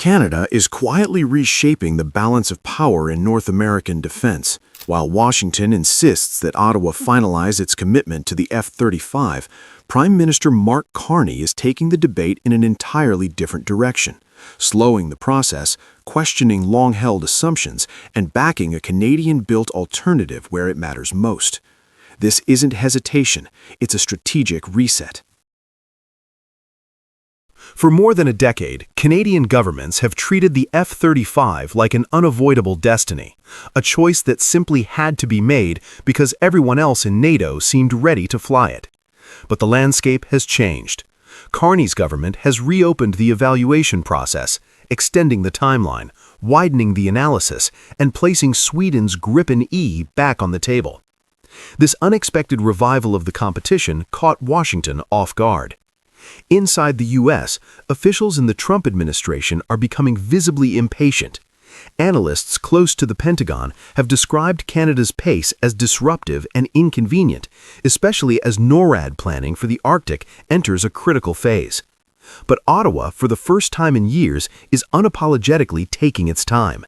Canada is quietly reshaping the balance of power in North American defense. While Washington insists that Ottawa finalize its commitment to the F-35, Prime Minister Mark Carney is taking the debate in an entirely different direction, slowing the process, questioning long-held assumptions, and backing a Canadian-built alternative where it matters most. This isn't hesitation, it's a strategic reset. For more than a decade, Canadian governments have treated the F-35 like an unavoidable destiny, a choice that simply had to be made because everyone else in NATO seemed ready to fly it. But the landscape has changed. Carney's government has reopened the evaluation process, extending the timeline, widening the analysis, and placing Sweden's Gripen E back on the table. This unexpected revival of the competition caught Washington off guard. Inside the U.S., officials in the Trump administration are becoming visibly impatient. Analysts close to the Pentagon have described Canada's pace as disruptive and inconvenient, especially as NORAD planning for the Arctic enters a critical phase. But Ottawa, for the first time in years, is unapologetically taking its time.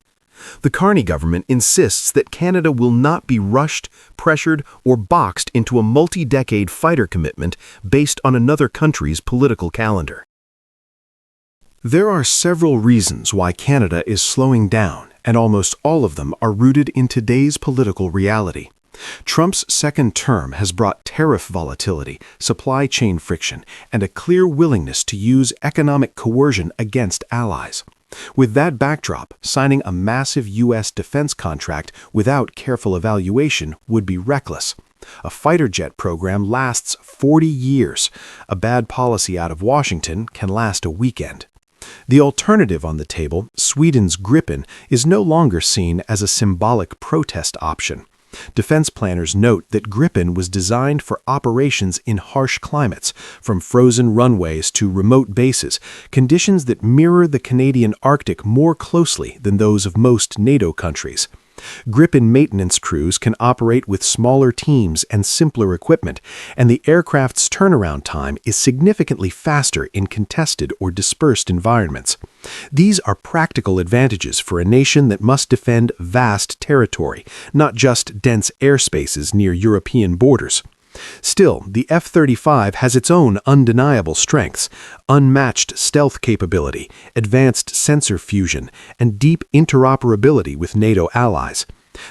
The Carney government insists that Canada will not be rushed, pressured, or boxed into a multi-decade fighter commitment based on another country's political calendar. There are several reasons why Canada is slowing down, and almost all of them are rooted in today's political reality. Trump's second term has brought tariff volatility, supply chain friction, and a clear willingness to use economic coercion against allies. With that backdrop, signing a massive U.S. defense contract without careful evaluation would be reckless. A fighter jet program lasts 40 years. A bad policy out of Washington can last a weekend. The alternative on the table, Sweden's Gripen, is no longer seen as a symbolic protest option. Defense planners note that Gripen was designed for operations in harsh climates, from frozen runways to remote bases, conditions that mirror the Canadian Arctic more closely than those of most NATO countries. Gripen maintenance crews can operate with smaller teams and simpler equipment, and the aircraft's turnaround time is significantly faster in contested or dispersed environments. These are practical advantages for a nation that must defend vast territory, not just dense airspaces near European borders. Still, the F-35 has its own undeniable strengths: unmatched stealth capability, advanced sensor fusion, and deep interoperability with NATO allies.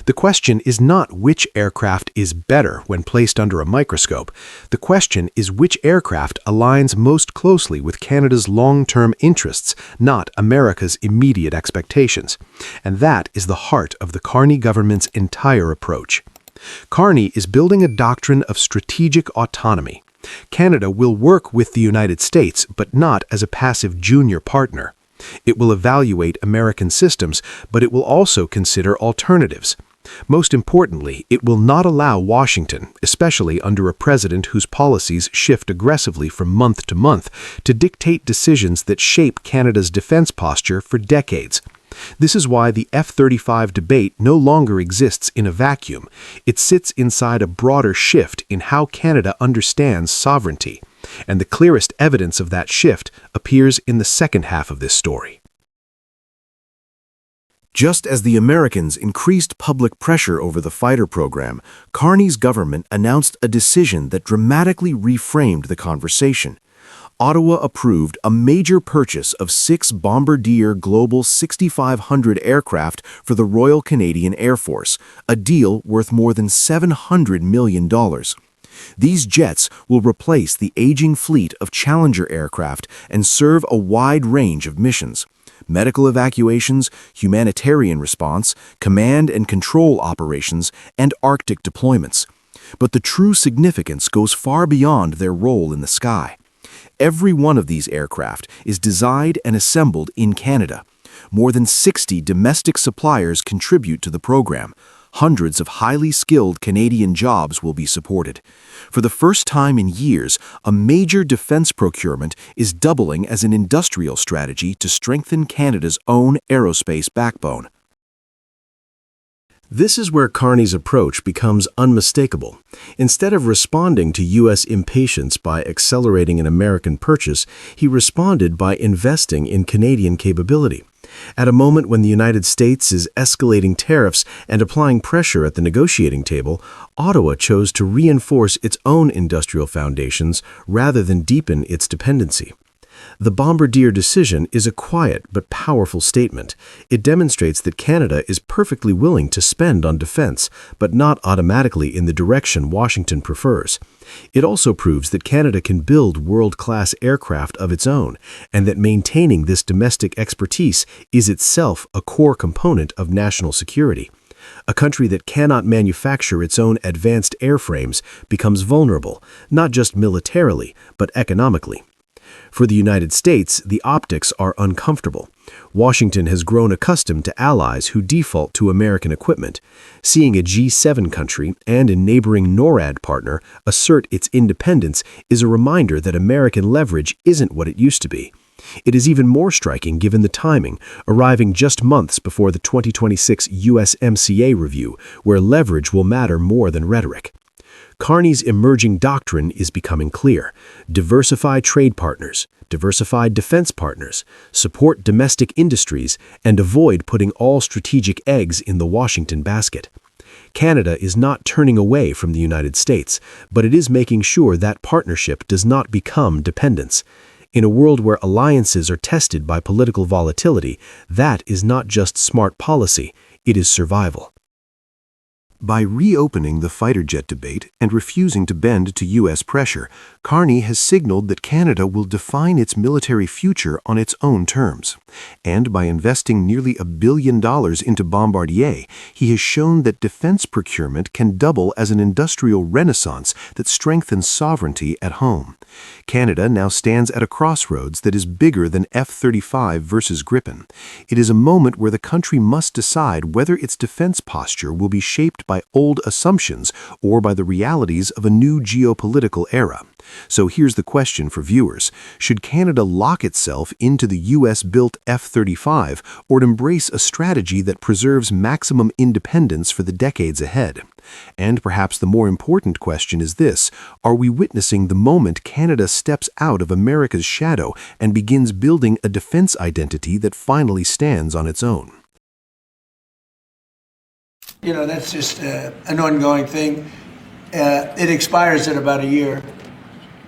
The question is not which aircraft is better when placed under a microscope. The question is which aircraft aligns most closely with Canada's long-term interests, not America's immediate expectations. And that is the heart of the Carney government's entire approach. Carney is building a doctrine of strategic autonomy. Canada will work with the United States, but not as a passive junior partner. It will evaluate American systems, but it will also consider alternatives. Most importantly, it will not allow Washington, especially under a president whose policies shift aggressively from month to month, to dictate decisions that shape Canada's defense posture for decades. This is why the F-35 debate no longer exists in a vacuum. It sits inside a broader shift in how Canada understands sovereignty. And the clearest evidence of that shift appears in the second half of this story. Just as the Americans increased public pressure over the fighter program, Carney's government announced a decision that dramatically reframed the conversation. Ottawa approved a major purchase of 6 Bombardier Global 6500 aircraft for the Royal Canadian Air Force, a deal worth more than $700 million. These jets will replace the aging fleet of Challenger aircraft and serve a wide range of missions: medical evacuations, humanitarian response, command and control operations, and Arctic deployments. But the true significance goes far beyond their role in the sky. Every one of these aircraft is designed and assembled in Canada. More than 60 domestic suppliers contribute to the program. Hundreds of highly skilled Canadian jobs will be supported. For the first time in years, a major defense procurement is doubling as an industrial strategy to strengthen Canada's own aerospace backbone. This is where Carney's approach becomes unmistakable. Instead of responding to U.S. impatience by accelerating an American purchase, he responded by investing in Canadian capability. At a moment when the United States is escalating tariffs and applying pressure at the negotiating table, Ottawa chose to reinforce its own industrial foundations rather than deepen its dependency. The Bombardier decision is a quiet but powerful statement. It demonstrates that Canada is perfectly willing to spend on defense, but not automatically in the direction Washington prefers. It also proves that Canada can build world-class aircraft of its own, and that maintaining this domestic expertise is itself a core component of national security. A country that cannot manufacture its own advanced airframes becomes vulnerable, not just militarily, but economically. For the United States, the optics are uncomfortable. Washington has grown accustomed to allies who default to American equipment. Seeing a G7 country and a neighboring NORAD partner assert its independence is a reminder that American leverage isn't what it used to be. It is even more striking given the timing, arriving just months before the 2026 USMCA review, where leverage will matter more than rhetoric. Carney's emerging doctrine is becoming clear. Diversify trade partners, diversify defense partners, support domestic industries, and avoid putting all strategic eggs in the Washington basket. Canada is not turning away from the United States, but it is making sure that partnership does not become dependence. In a world where alliances are tested by political volatility, that is not just smart policy, it is survival. By reopening the fighter jet debate and refusing to bend to U.S. pressure, Carney has signaled that Canada will define its military future on its own terms. And by investing nearly $1 billion into Bombardier, he has shown that defense procurement can double as an industrial renaissance that strengthens sovereignty at home. Canada now stands at a crossroads that is bigger than F-35 versus Gripen. It is a moment where the country must decide whether its defense posture will be shaped by old assumptions or by the realities of a new geopolitical era. So here's the question for viewers. Should Canada lock itself into the U.S.-built F-35 or embrace a strategy that preserves maximum independence for the decades ahead? And perhaps the more important question is this: are we witnessing the moment Canada steps out of America's shadow and begins building a defense identity that finally stands on its own? You know, that's just an ongoing thing. It expires in about a year,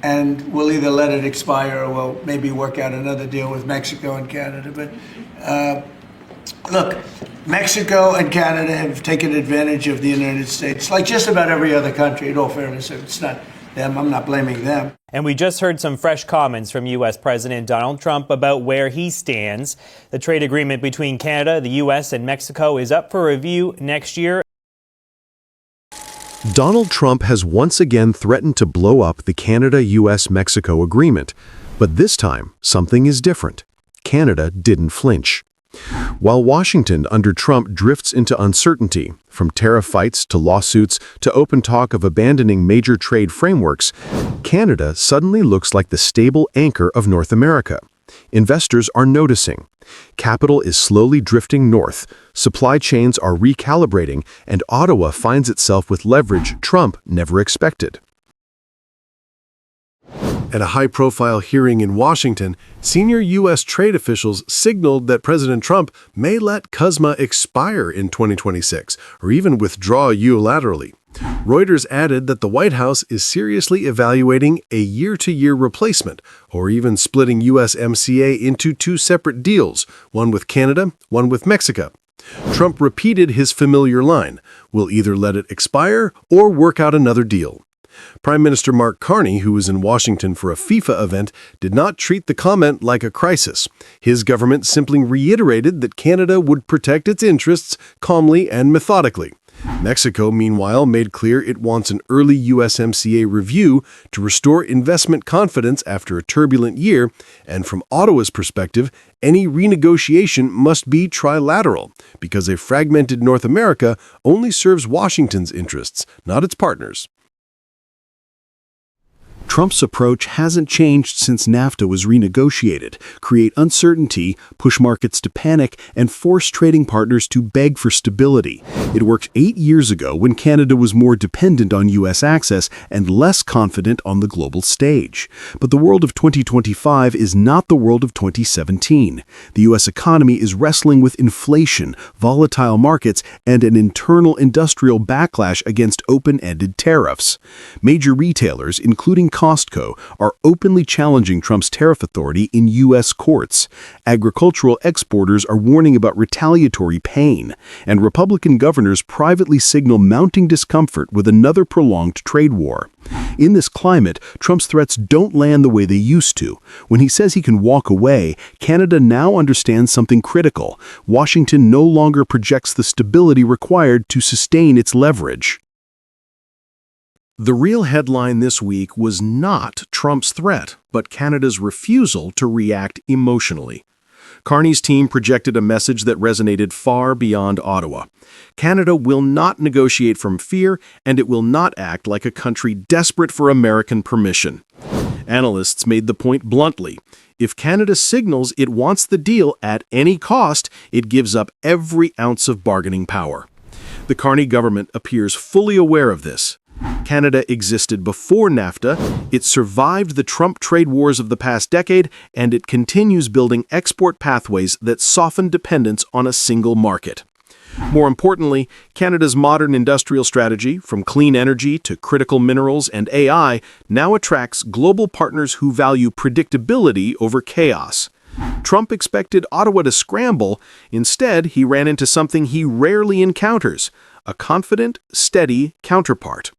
and we'll either let it expire or we'll maybe work out another deal with Mexico and Canada. But look, Mexico and Canada have taken advantage of the United States, like just about every other country, in all fairness. It's not them. I'm not blaming them. And we just heard some fresh comments from U.S. President Donald Trump about where he stands. The trade agreement between Canada, the U.S., and Mexico is up for review next year. Donald Trump has once again threatened to blow up the Canada-US-Mexico agreement. But this time, something is different. Canada didn't flinch. While Washington under Trump drifts into uncertainty, from tariff fights to lawsuits to open talk of abandoning major trade frameworks, Canada suddenly looks like the stable anchor of North America. Investors are noticing. Capital is slowly drifting north, supply chains are recalibrating, and Ottawa finds itself with leverage Trump never expected. At a high-profile hearing in Washington, senior U.S. trade officials signaled that President Trump may let CUSMA expire in 2026, or even withdraw unilaterally. Reuters added that the White House is seriously evaluating a year-to-year replacement, or even splitting USMCA into two separate deals, one with Canada, one with Mexico. Trump repeated his familiar line: "We'll either let it expire or work out another deal." Prime Minister Mark Carney, who was in Washington for a FIFA event, did not treat the comment like a crisis. His government simply reiterated that Canada would protect its interests calmly and methodically. Mexico, meanwhile, made clear it wants an early USMCA review to restore investment confidence after a turbulent year, and from Ottawa's perspective, any renegotiation must be trilateral, because a fragmented North America only serves Washington's interests, not its partners. Trump's approach hasn't changed since NAFTA was renegotiated: create uncertainty, push markets to panic, and force trading partners to beg for stability. It worked 8 years ago when Canada was more dependent on U.S. access and less confident on the global stage. But the world of 2025 is not the world of 2017. The U.S. economy is wrestling with inflation, volatile markets, and an internal industrial backlash against open-ended tariffs. Major retailers, including Costco, are openly challenging Trump's tariff authority in U.S. courts. Agricultural exporters are warning about retaliatory pain, and Republican governors privately signal mounting discomfort with another prolonged trade war. In this climate, Trump's threats don't land the way they used to. When he says he can walk away, Canada now understands something critical. Washington no longer projects the stability required to sustain its leverage. The real headline this week was not Trump's threat, but Canada's refusal to react emotionally. Carney's team projected a message that resonated far beyond Ottawa. Canada will not negotiate from fear, and it will not act like a country desperate for American permission. Analysts made the point bluntly. If Canada signals it wants the deal at any cost, it gives up every ounce of bargaining power. The Carney government appears fully aware of this. Canada existed before NAFTA, it survived the Trump trade wars of the past decade, and it continues building export pathways that soften dependence on a single market. More importantly, Canada's modern industrial strategy, from clean energy to critical minerals and AI, now attracts global partners who value predictability over chaos. Trump expected Ottawa to scramble. Instead, he ran into something he rarely encounters: a confident, steady counterpart.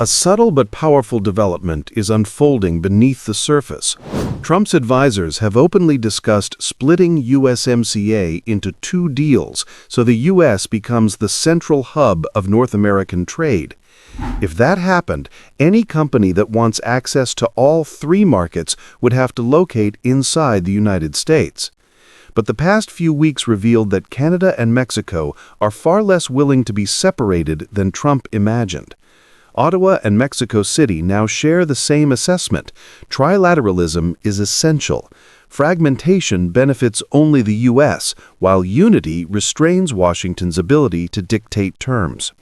A subtle but powerful development is unfolding beneath the surface. Trump's advisors have openly discussed splitting USMCA into 2 deals so the U.S. becomes the central hub of North American trade. If that happened, any company that wants access to all 3 markets would have to locate inside the United States. But the past few weeks revealed that Canada and Mexico are far less willing to be separated than Trump imagined. Ottawa and Mexico City now share the same assessment. Trilateralism is essential. Fragmentation benefits only the U.S., while unity restrains Washington's ability to dictate terms.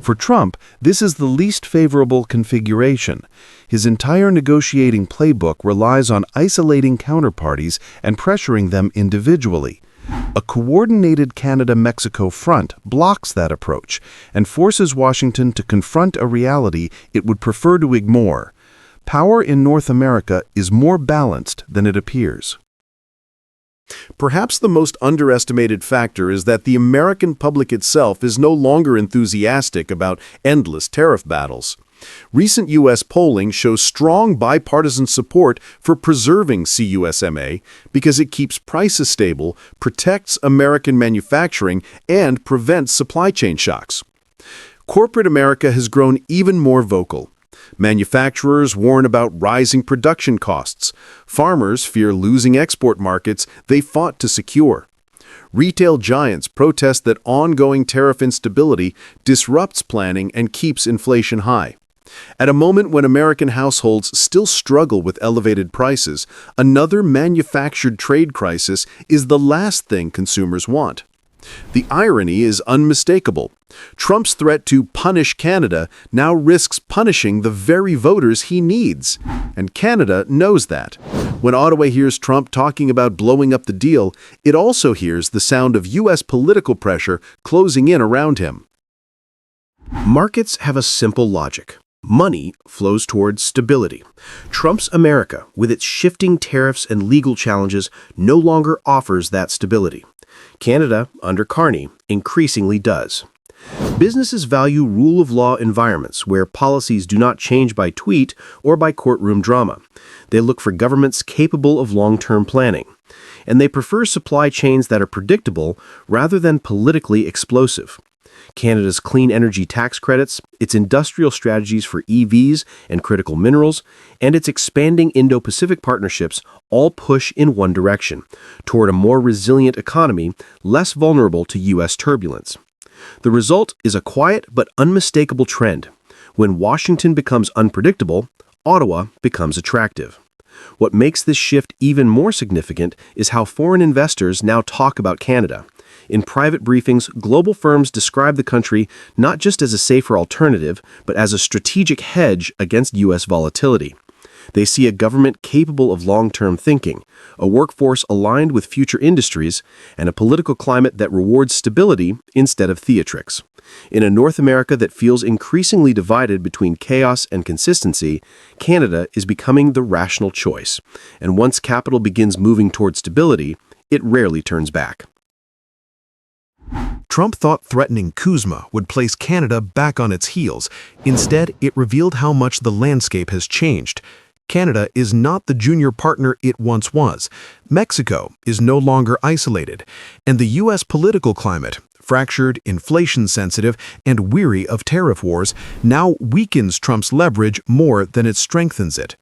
For Trump, this is the least favorable configuration. His entire negotiating playbook relies on isolating counterparties and pressuring them individually. A coordinated Canada-Mexico front blocks that approach and forces Washington to confront a reality it would prefer to ignore. Power in North America is more balanced than it appears. Perhaps the most underestimated factor is that the American public itself is no longer enthusiastic about endless tariff battles. Recent U.S. polling shows strong bipartisan support for preserving CUSMA because it keeps prices stable, protects American manufacturing, and prevents supply chain shocks. Corporate America has grown even more vocal. Manufacturers warn about rising production costs. Farmers fear losing export markets they fought to secure. Retail giants protest that ongoing tariff instability disrupts planning and keeps inflation high. At a moment when American households still struggle with elevated prices, another manufactured trade crisis is the last thing consumers want. The irony is unmistakable. Trump's threat to punish Canada now risks punishing the very voters he needs. And Canada knows that. When Ottawa hears Trump talking about blowing up the deal, it also hears the sound of U.S. political pressure closing in around him. Markets have a simple logic. Money flows towards stability. Trump's America, with its shifting tariffs and legal challenges, no longer offers that stability. Canada, under Carney, increasingly does. Businesses value rule of law environments where policies do not change by tweet or by courtroom drama. They look for governments capable of long-term planning. And they prefer supply chains that are predictable rather than politically explosive. Canada's clean energy tax credits, its industrial strategies for EVs and critical minerals, and its expanding Indo-Pacific partnerships all push in one direction, toward a more resilient economy, less vulnerable to U.S. turbulence. The result is a quiet but unmistakable trend. When Washington becomes unpredictable, Ottawa becomes attractive. What makes this shift even more significant is how foreign investors now talk about Canada. In private briefings, global firms describe the country not just as a safer alternative, but as a strategic hedge against U.S. volatility. They see a government capable of long-term thinking, a workforce aligned with future industries, and a political climate that rewards stability instead of theatrics. In a North America that feels increasingly divided between chaos and consistency, Canada is becoming the rational choice. And once capital begins moving toward stability, it rarely turns back. Trump thought threatening CUSMA would place Canada back on its heels. Instead, it revealed how much the landscape has changed. Canada is not the junior partner it once was. Mexico is no longer isolated. And the U.S. political climate, fractured, inflation-sensitive, and weary of tariff wars, now weakens Trump's leverage more than it strengthens it.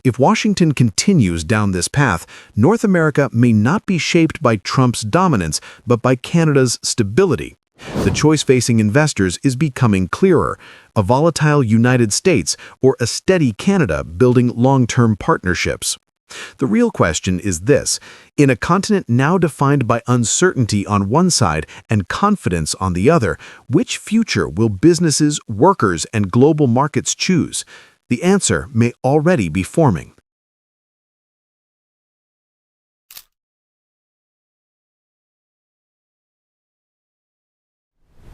If Washington continues down this path, North America may not be shaped by Trump's dominance, but by Canada's stability. The choice facing investors is becoming clearer: a volatile United States or a steady Canada building long-term partnerships. The real question is this: in a continent now defined by uncertainty on one side and confidence on the other, which future will businesses, workers, and global markets choose? The answer may already be forming.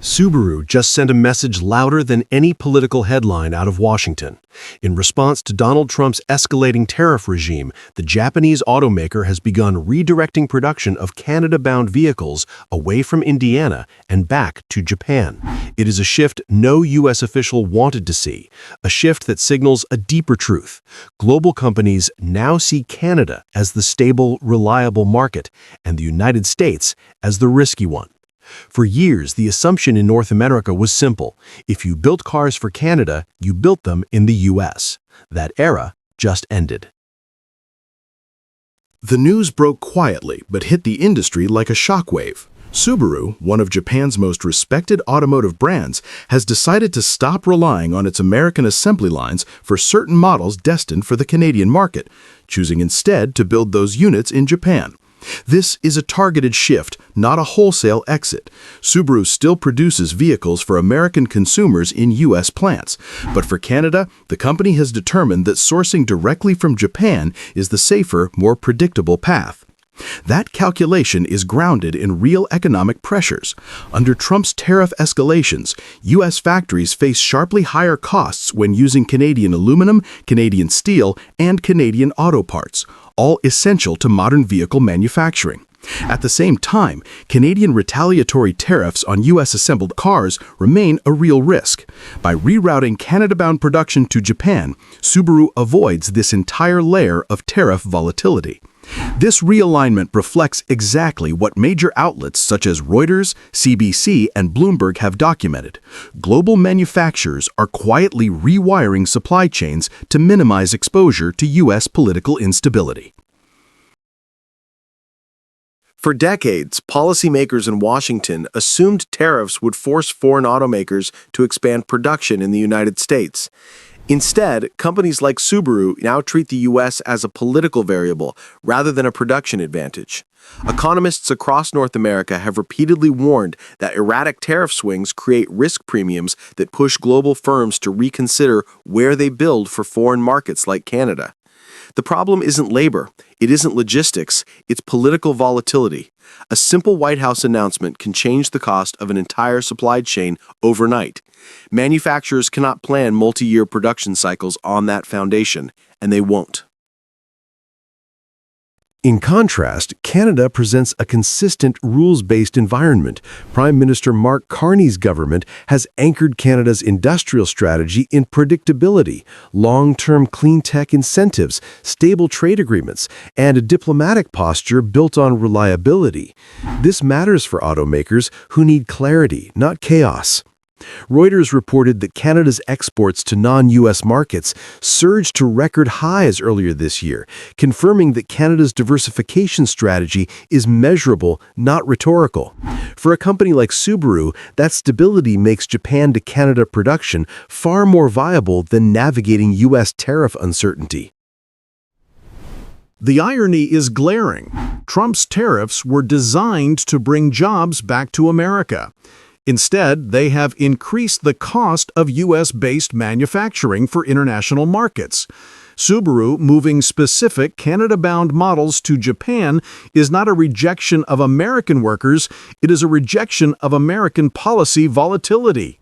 Subaru just sent a message louder than any political headline out of Washington. In response to Donald Trump's escalating tariff regime, the Japanese automaker has begun redirecting production of Canada-bound vehicles away from Indiana and back to Japan. It is a shift no U.S. official wanted to see, a shift that signals a deeper truth. Global companies now see Canada as the stable, reliable market, and the United States as the risky one. For years, the assumption in North America was simple: if you built cars for Canada, you built them in the U.S. That era just ended. The news broke quietly but hit the industry like a shockwave. Subaru, one of Japan's most respected automotive brands, has decided to stop relying on its American assembly lines for certain models destined for the Canadian market, choosing instead to build those units in Japan. This is a targeted shift, not a wholesale exit. Subaru still produces vehicles for American consumers in U.S. plants, but for Canada, the company has determined that sourcing directly from Japan is the safer, more predictable path. That calculation is grounded in real economic pressures. Under Trump's tariff escalations, U.S. factories face sharply higher costs when using Canadian aluminum, Canadian steel, and Canadian auto parts, all essential to modern vehicle manufacturing. At the same time, Canadian retaliatory tariffs on U.S.-assembled cars remain a real risk. By rerouting Canada-bound production to Japan, Subaru avoids this entire layer of tariff volatility. This realignment reflects exactly what major outlets such as Reuters, CBC, and Bloomberg have documented. Global manufacturers are quietly rewiring supply chains to minimize exposure to U.S. political instability. For decades, policymakers in Washington assumed tariffs would force foreign automakers to expand production in the United States. Instead, companies like Subaru now treat the U.S. as a political variable rather than a production advantage. Economists across North America have repeatedly warned that erratic tariff swings create risk premiums that push global firms to reconsider where they build for foreign markets like Canada. The problem isn't labor, it isn't logistics, it's political volatility. A simple White House announcement can change the cost of an entire supply chain overnight. Manufacturers cannot plan multi-year production cycles on that foundation, and they won't. In contrast, Canada presents a consistent, rules-based environment. Prime Minister Mark Carney's government has anchored Canada's industrial strategy in predictability, long-term clean tech incentives, stable trade agreements, and a diplomatic posture built on reliability. This matters for automakers who need clarity, not chaos. Reuters reported that Canada's exports to non-U.S. markets surged to record highs earlier this year, confirming that Canada's diversification strategy is measurable, not rhetorical. For a company like Subaru, that stability makes Japan to Canada production far more viable than navigating U.S. tariff uncertainty. The irony is glaring. Trump's tariffs were designed to bring jobs back to America. Instead, they have increased the cost of U.S.-based manufacturing for international markets. Subaru moving specific Canada-bound models to Japan is not a rejection of American workers, it is a rejection of American policy volatility.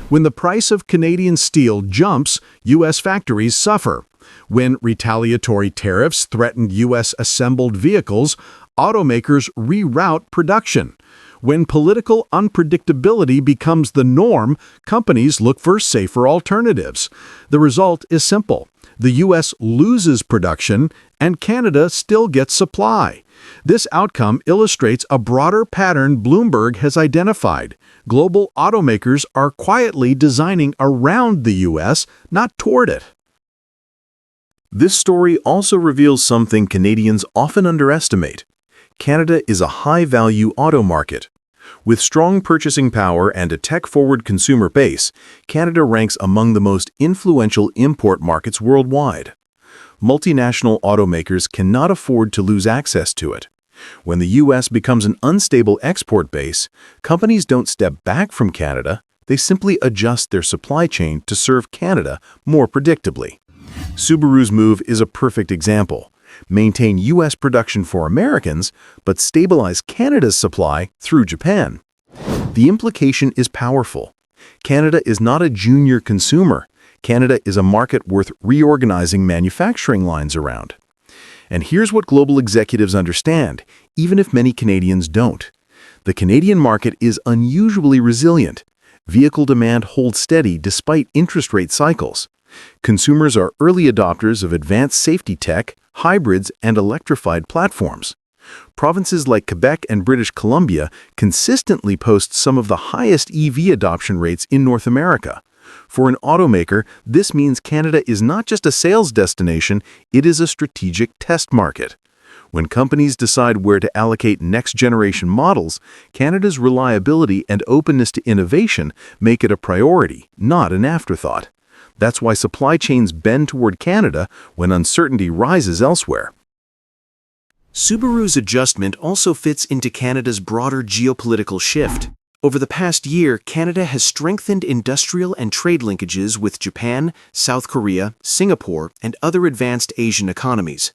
When the price of Canadian steel jumps, U.S. factories suffer. When retaliatory tariffs threaten U.S.-assembled vehicles, automakers reroute production. When political unpredictability becomes the norm, companies look for safer alternatives. The result is simple. The U.S. loses production, and Canada still gets supply. This outcome illustrates a broader pattern Bloomberg has identified. Global automakers are quietly designing around the U.S., not toward it. This story also reveals something Canadians often underestimate. Canada is a high-value auto market. With strong purchasing power and a tech-forward consumer base, Canada ranks among the most influential import markets worldwide. Multinational automakers cannot afford to lose access to it. When the U.S. becomes an unstable export base, companies don't step back from Canada, they simply adjust their supply chain to serve Canada more predictably. Subaru's move is a perfect example. Maintain U.S. production for Americans, but stabilize Canada's supply through Japan. The implication is powerful. Canada is not a junior consumer. Canada is a market worth reorganizing manufacturing lines around. And here's what global executives understand, even if many Canadians don't. The Canadian market is unusually resilient. Vehicle demand holds steady despite interest rate cycles. Consumers are early adopters of advanced safety tech, hybrids, and electrified platforms. Provinces like Quebec and British Columbia consistently post some of the highest EV adoption rates in North America. For an automaker, this means Canada is not just a sales destination, it is a strategic test market. When companies decide where to allocate next-generation models, Canada's reliability and openness to innovation make it a priority, not an afterthought. That's why supply chains bend toward Canada when uncertainty rises elsewhere. Subaru's adjustment also fits into Canada's broader geopolitical shift. Over the past year, Canada has strengthened industrial and trade linkages with Japan, South Korea, Singapore, and other advanced Asian economies.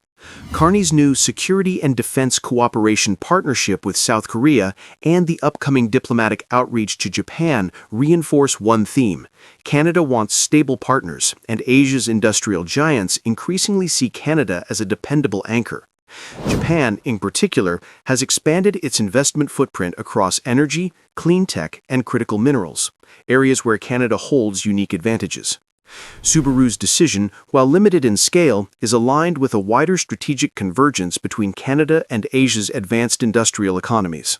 Carney's new Security and Defense Cooperation Partnership with South Korea and the upcoming diplomatic outreach to Japan reinforce one theme. Canada wants stable partners, and Asia's industrial giants increasingly see Canada as a dependable anchor. Japan, in particular, has expanded its investment footprint across energy, clean tech, and critical minerals, areas where Canada holds unique advantages. Subaru's decision, while limited in scale, is aligned with a wider strategic convergence between Canada and Asia's advanced industrial economies.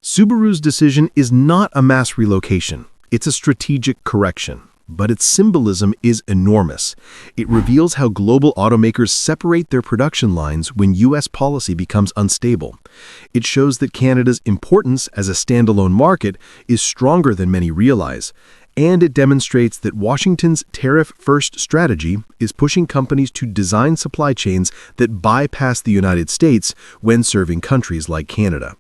Subaru's decision is not a mass relocation. It's a strategic correction. But its symbolism is enormous. It reveals how global automakers separate their production lines when U.S. policy becomes unstable. It shows that Canada's importance as a standalone market is stronger than many realize. And it demonstrates that Washington's tariff-first strategy is pushing companies to design supply chains that bypass the United States when serving countries like Canada.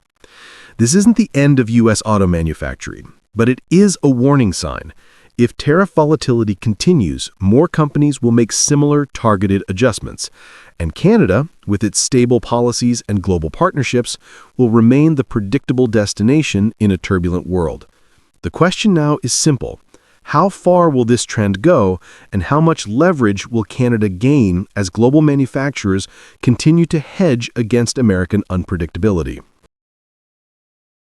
This isn't the end of U.S. auto manufacturing, but it is a warning sign. If tariff volatility continues, more companies will make similar targeted adjustments, and Canada, with its stable policies and global partnerships, will remain the predictable destination in a turbulent world. The question now is simple. How far will this trend go, and how much leverage will Canada gain as global manufacturers continue to hedge against American unpredictability?